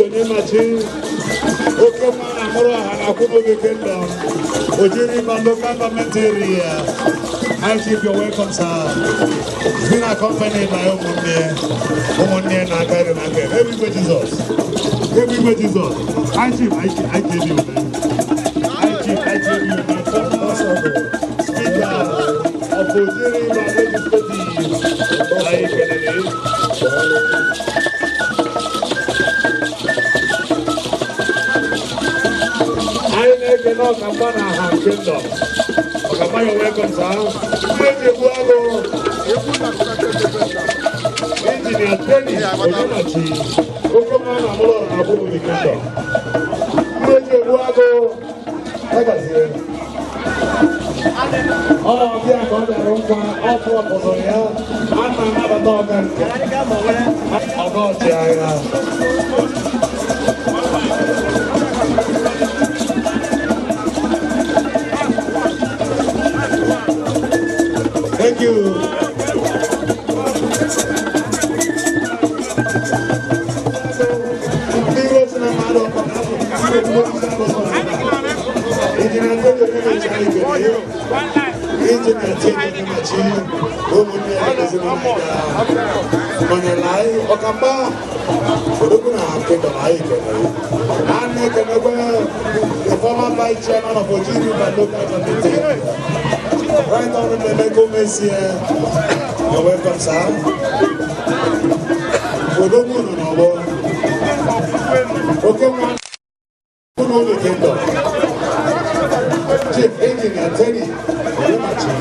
Onyemachi, local government area. I keep your welcome, sir. He's been accompanied by Omonye and Agodi. Everywhere Jesus. Everywhere Jesus. I gave you. I gave you. Speaker of Ojiri Kingdom. Welcome, sir. Engineer Onyemachi, Oh, yeah, God, I don't want all four of us here. I'm another dog. Oh, God, yeah. Thank you. The former vice chairman of Agodi local committee. Right on the Lego Messi. You're welcome, sir. Okay, Chief Engineer Teddy Onyemachi.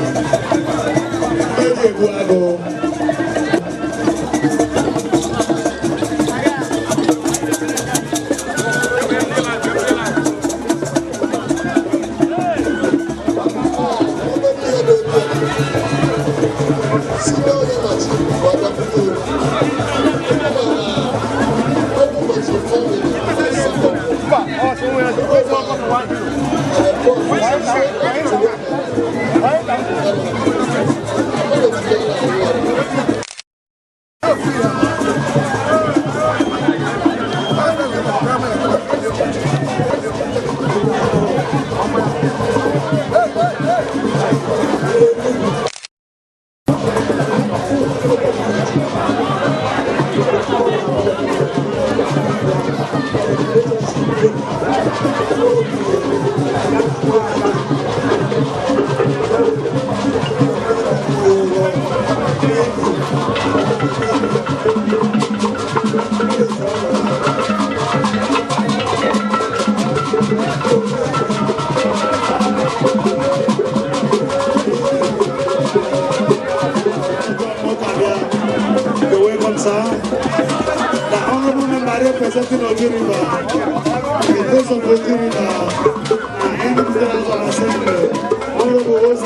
The Honorable Member representing Onyemachi, the face of Onyemachi, and the President of Assembly, Honorable Host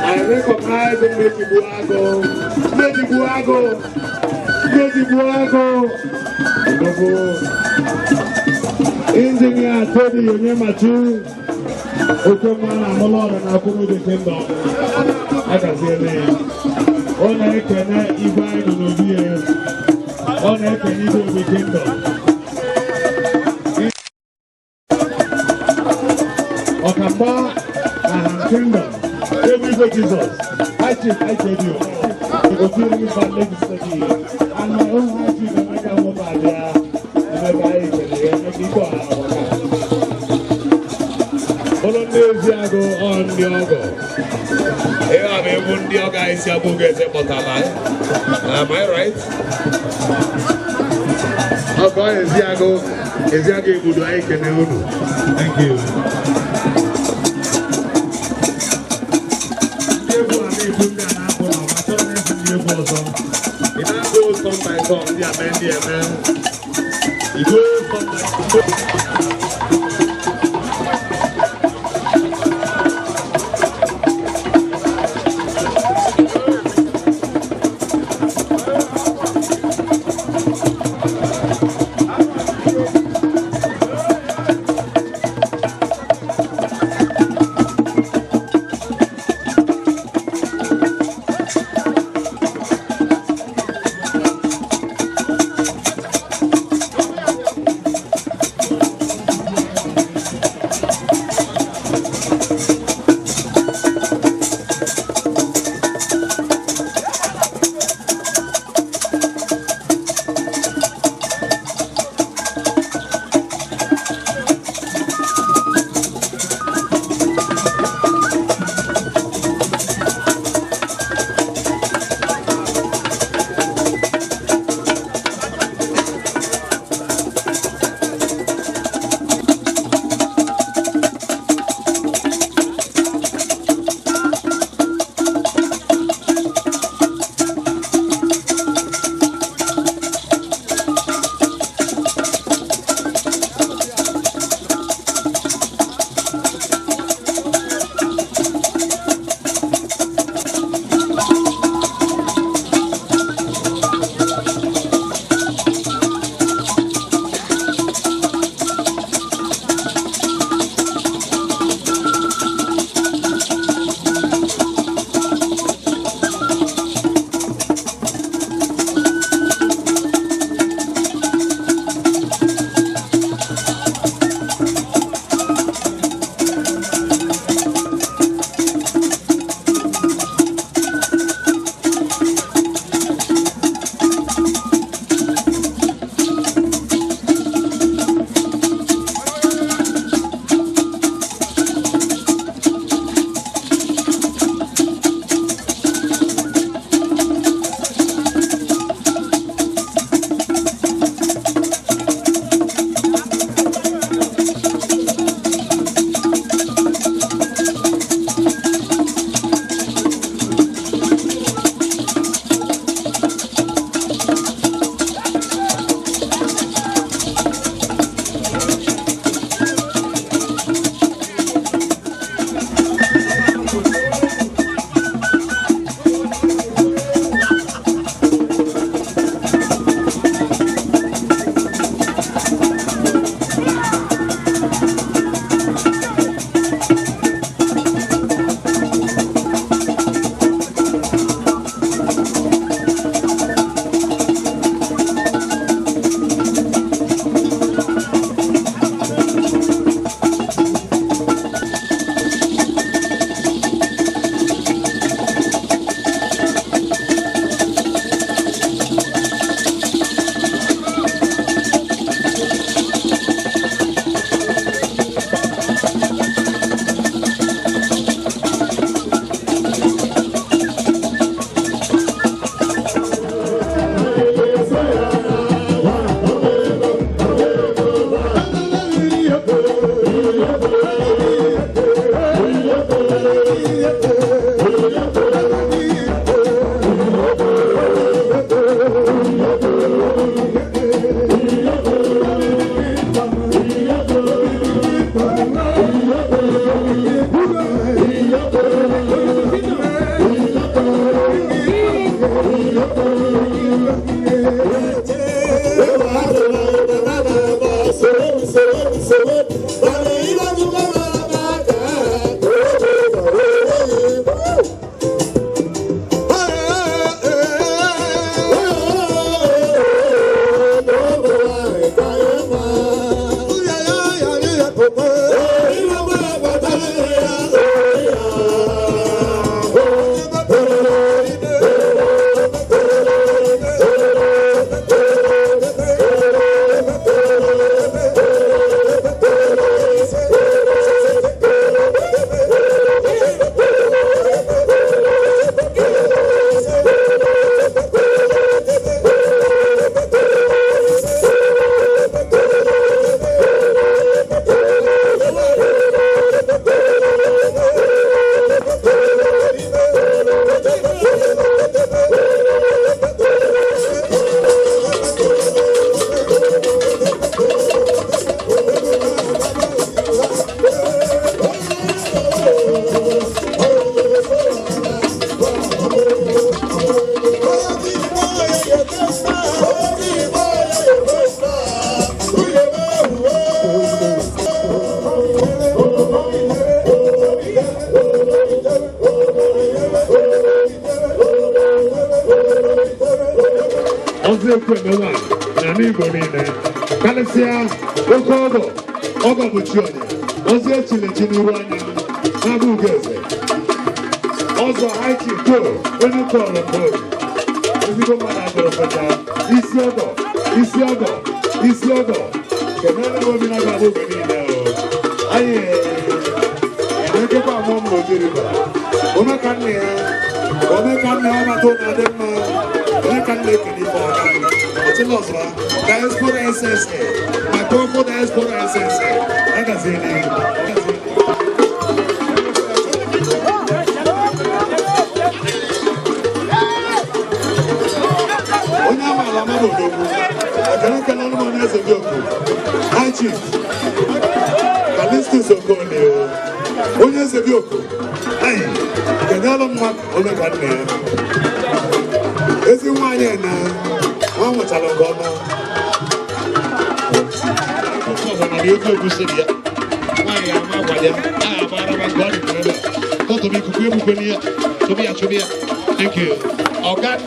I recognize the Engineer Teddy Onyemachi, Okomana Molora na Agodi Kingdom. I can see a name. Ona ekene Ibai Nobie. Ona ekene Ibai Kingdom. Okamba Kingdom. Every day Jesus. I tell you. You go feel me for legislative. And my own high chief and I can walk out there. And I can go out. Ziago on the Ogo. Here I am, the Oga is your book as a bottom. Am I right? Okay, Ziago good I can do. Thank you. It goes some by some, the man. It goes some by Thank you.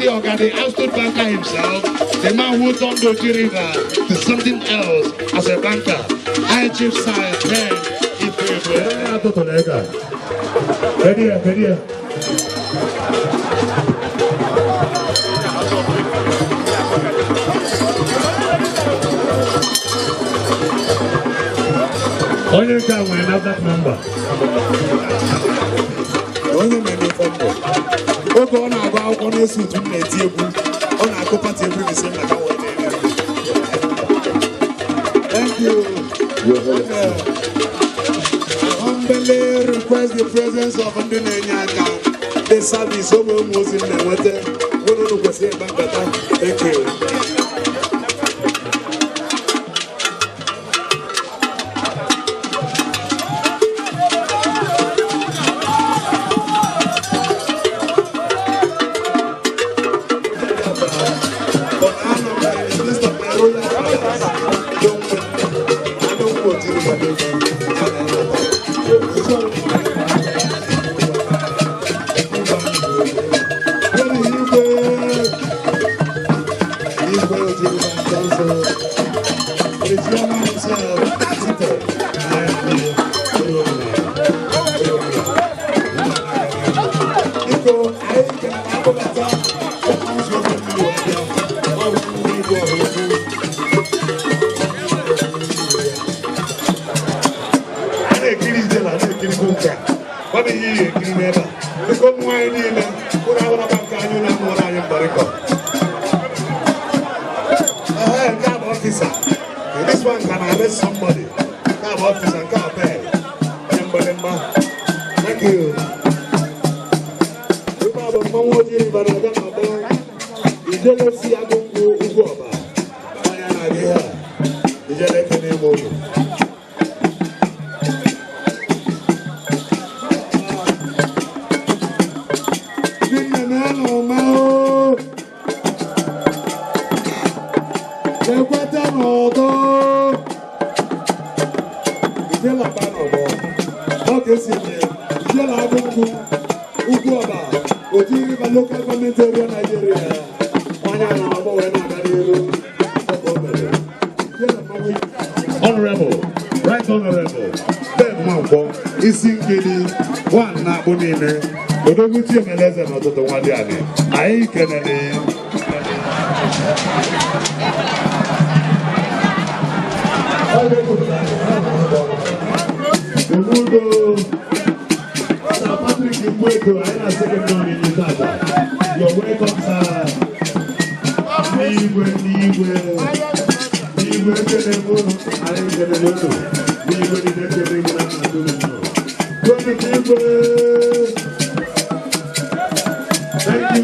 Agodi, outstood banker himself, the man who turned Oji River to something else as a banker. High Chief Sire, man, Only time we have that number. Only many people. Ogo on our go on a suit to make table on our company every the same like our Thank you. I humbly request the presence of Onyemachi. The service of was in the water. Thank you. This one can arrest somebody. Cab officer, cab bag. Thank you. kesi ni jela abuku ugu oba otiri ba local government area Nigeria onya na abo we na gariru Honorable, right honorable, Ben Mambo, Isinkidi, one na Bunine, Odoguti Meleza no to the one day. I can you're welcome, sir. Thank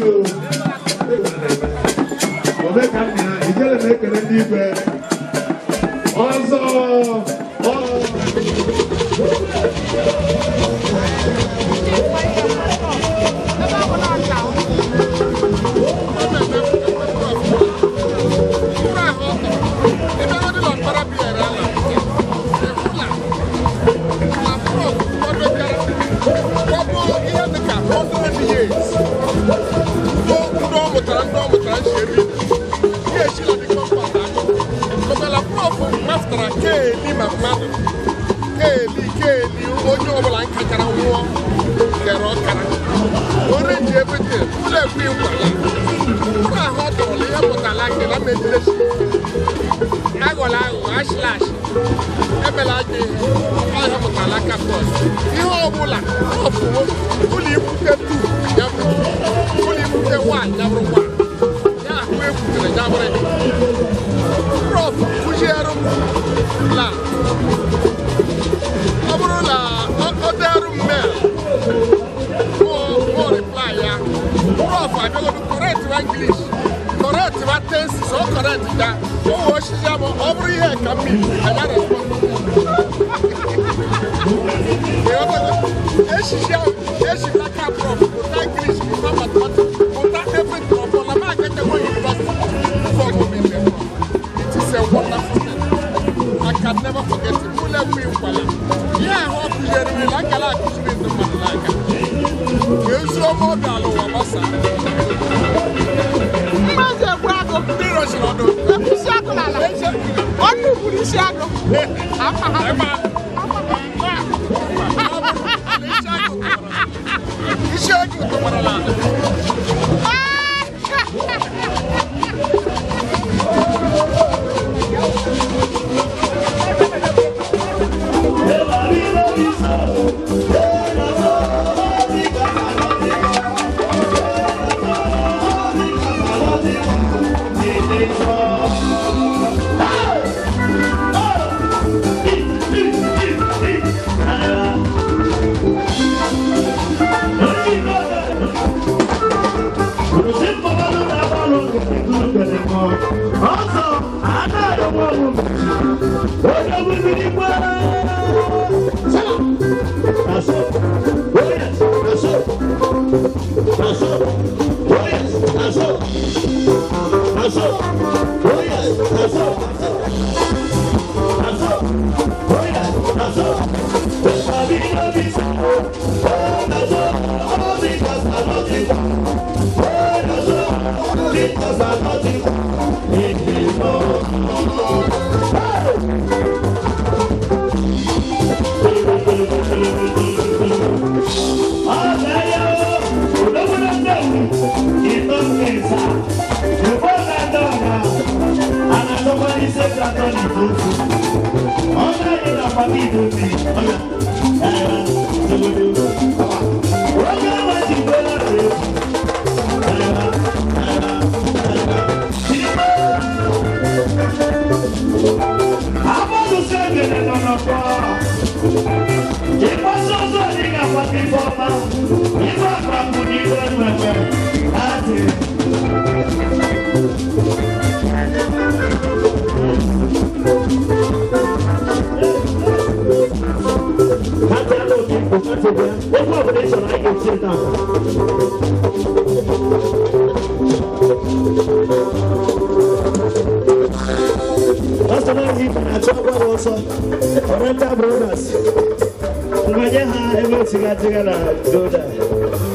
you.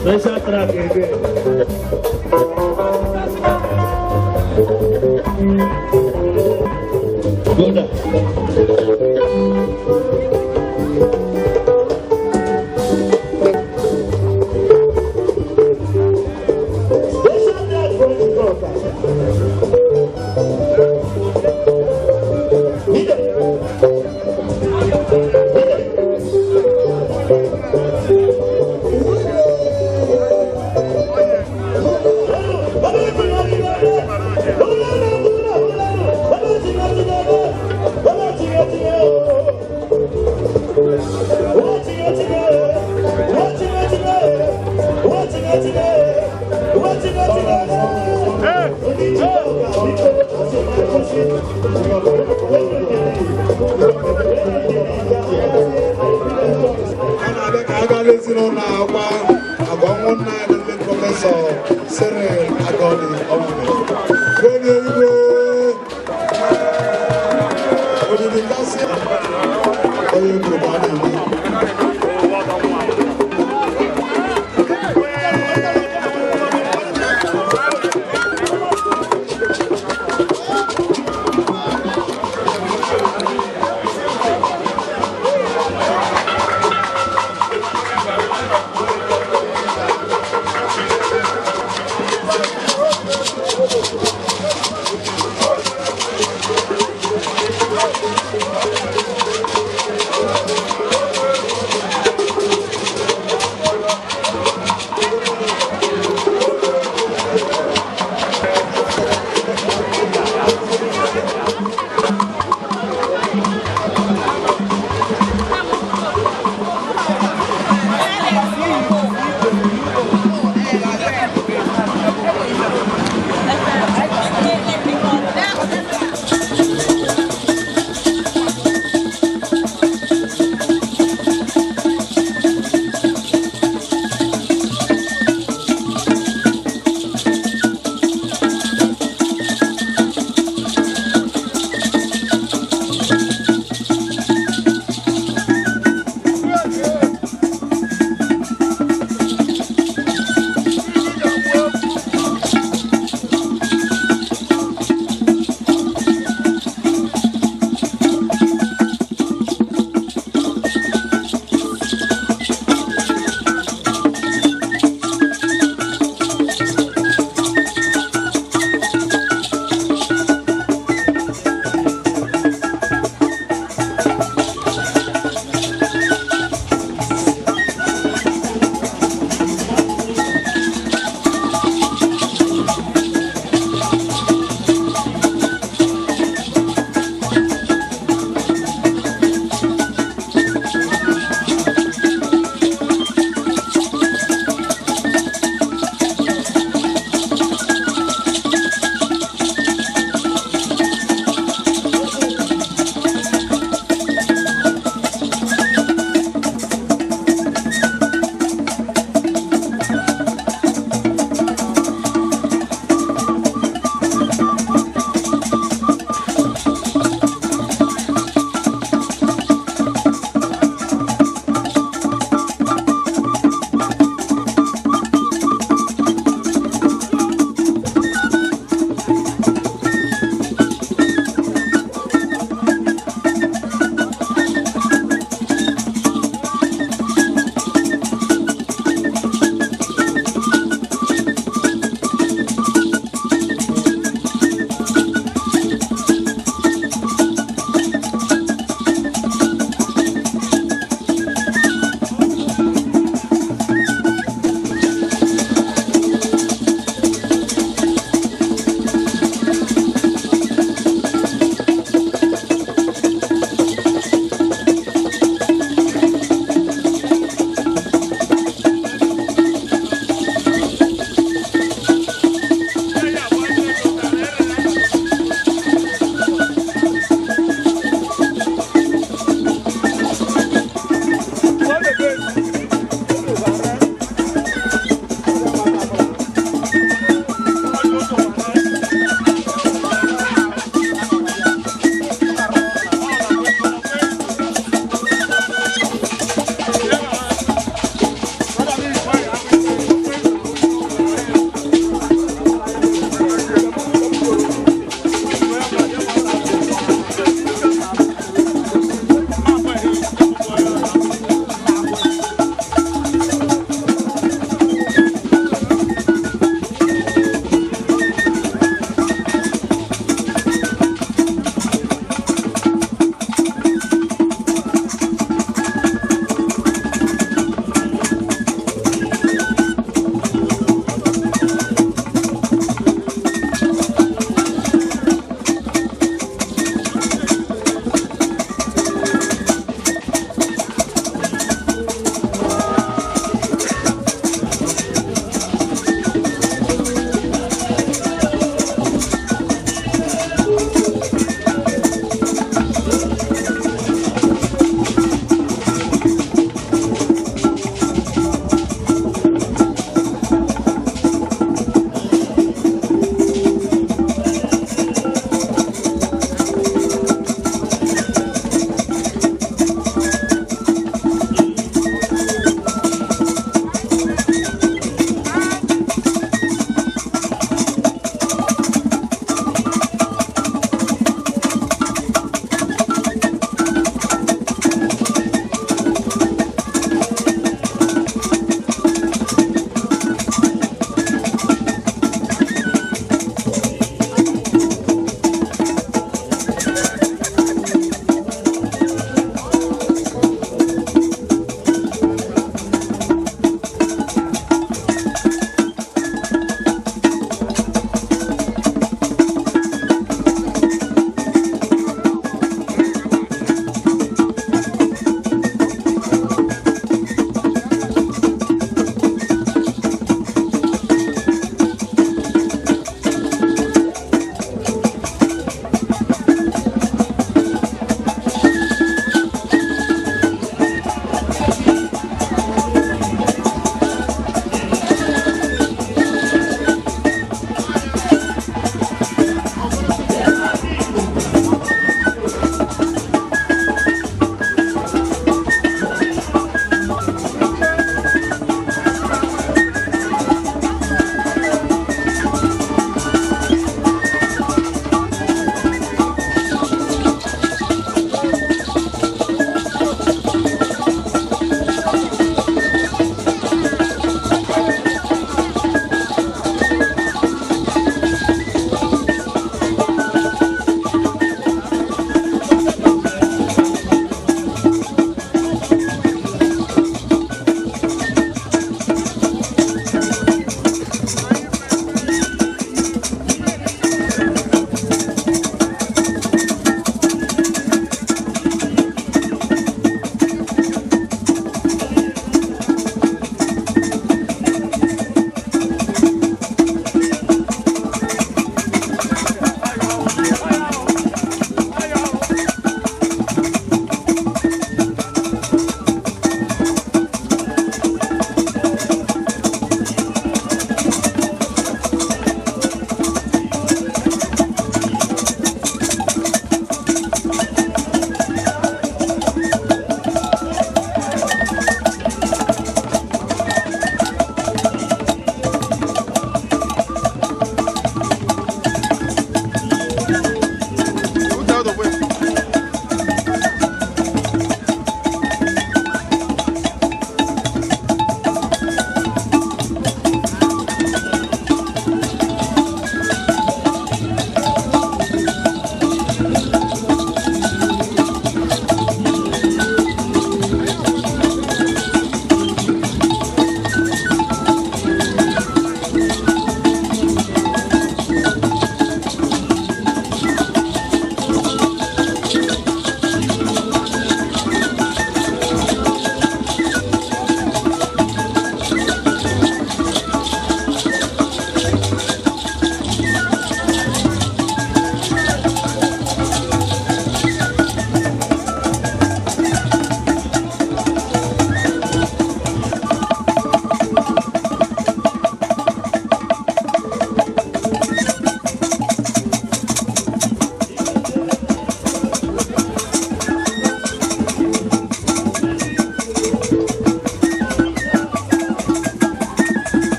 Special track again. Good. Professor Cyril Agodi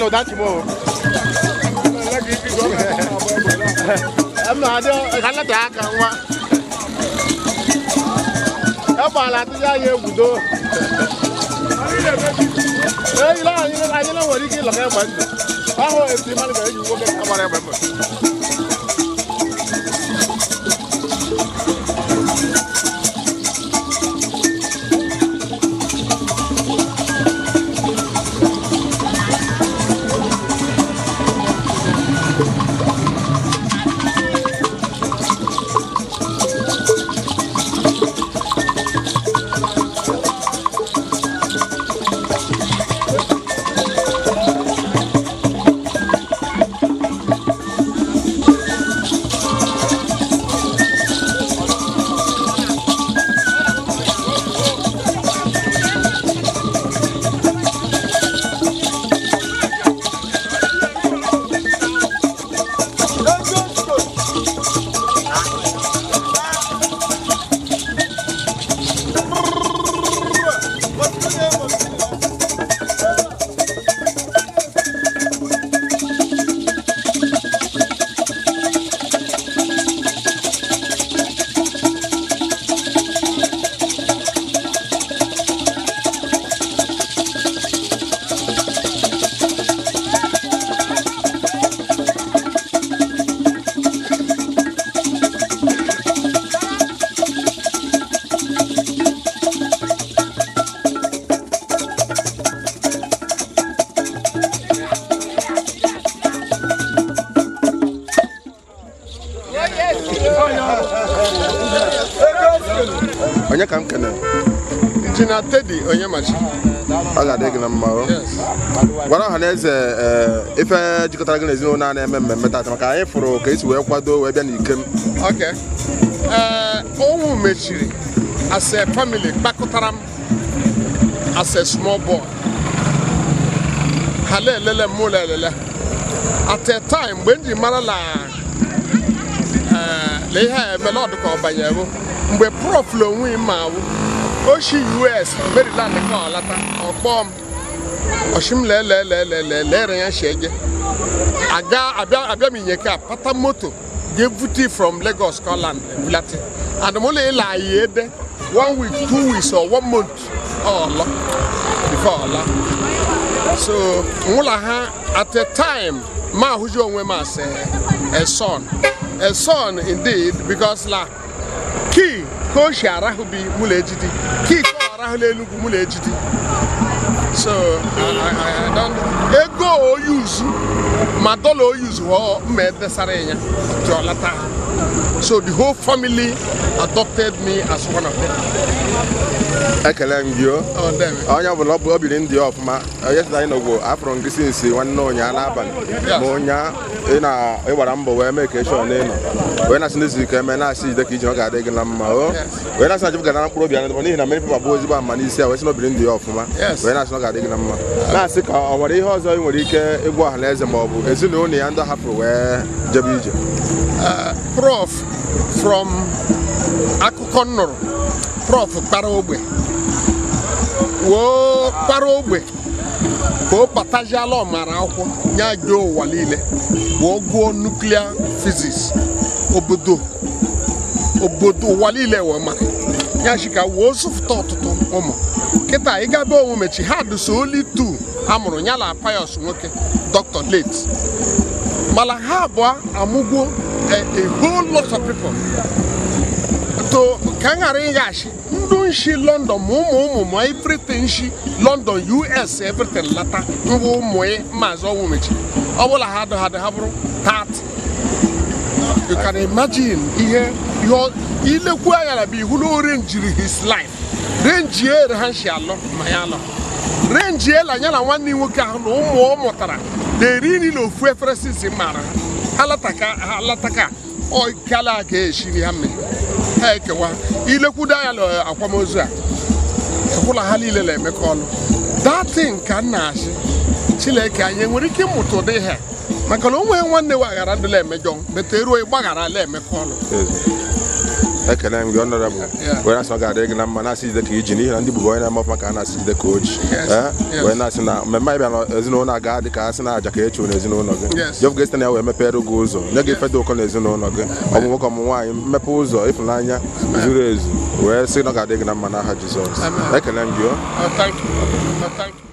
no that more. I'm not Onye kam kene. Jina Teddy Onyemachi. Aga deg na mma. Yes. Gwara ha na eze ife jikọtara gị n'ezinụlọ na-eme mmemme tata maka anyị fụrụ ka esi wee kwado wee bịa n'ikem. Okay. Onwumechili as a family kpakọtara m as a small boy. Halelele mulelele. At a time when the marala they have a lot of banyago. Mgbe Prof lo nwe ma wo oshi US Maryland ka alata okpom oshim le yan shege aga abia minyeka pata moto dey vuti from Lagos Scotland Bulati and mo le la yede 1 week 2 weeks or 1 month Allah before Allah so mula ha at a time ma hujo onwe ma say a son indeed because la Ki ko shara hubi mulejidi. Ki ko arahule lugu mulejidi. So I don't ego use madolo use ho made the sarenya jolata. So the whole family adopted me as one of them. Ekele ngio. Oh damn. Onya bu lobo obiri ndi ofuma. Yesterday no go afro ngisi nsi nwanne onya na aban. Mo onya ina iwara mbo we make sure na ino. We na sinisi ka me na asi de ka iji no ga adị gị na mma o. We na sanji ga na mkpụrụ obi anya n'ihi na many people bụ ezigbo ama n'isi a we si no obiri ndi ofuma. We na sino ga adị gị na mma. Na asị ka o nwere ihe ọzọ ị nwere ike ịgwa ọha na eze ma ọ bụ ezinụlọ ya ndị hapụrụ wee jebe ije. Prof from akụkọ nnụrụ Prof kpara ogbe wo kpara ogbe ko batajiala ọmara akwụkwọ nya jo ụwa niile wo gụọ nuclear physics obodo ụwa niile wo mara ya shika wo sụfụta ọtụtụ ụmụ kịta ị ga be Onwumechi ha dụso only 2 amụrụ nyala Pius nwoke Dr. late mala ha abụọ amụgwo a whole lot of people to kangari gashi ndu nshi London mumu everything shi London US everything lata nwo moye mazo Onwumechi obola hado haburu that you can imagine ihe your ilekwu ayara bi hu no range his life range here han shi allo mayalo range la nyala nwanni nwoke ahụ na ụmụ mụtara deri ni no fu efresi mara halataka o kala ga eshiri ha me ha ekewa ilekwu ayala akwamozu a ekwula ha niile la emeka ọnụ that thing ka nna asị Chineke anyị nwere ike ịmụta ụdị ha maka na onwe nwanne wa ghara ndụla emejọ beteruo ịgbaghara ala emeka ọnụ ekele m gị honorable wee na-asị ọ ga-adị gị na mma na-asị jide ka iji n'ihi na ndị Igbo onye na-eme ọfụma ka a na-asị jide ka oji wee na-asị na mmemme anyị bịa n'ezinụlọ aga dị ka a sị na aja ka e chụrụ n'ezinụlọ gị Jehova ga-esite na ya wee mepere gị ụzọ nye gị ife dị ụkọ n'ezinụlọ gị ọmụ nwoke ọmụ nwaanyị mmepe ụzọ ịfụnanya zuru ezu wee sị na ọ ga-adị gị na mma n'aha Jizọs ekele m gị Thank you.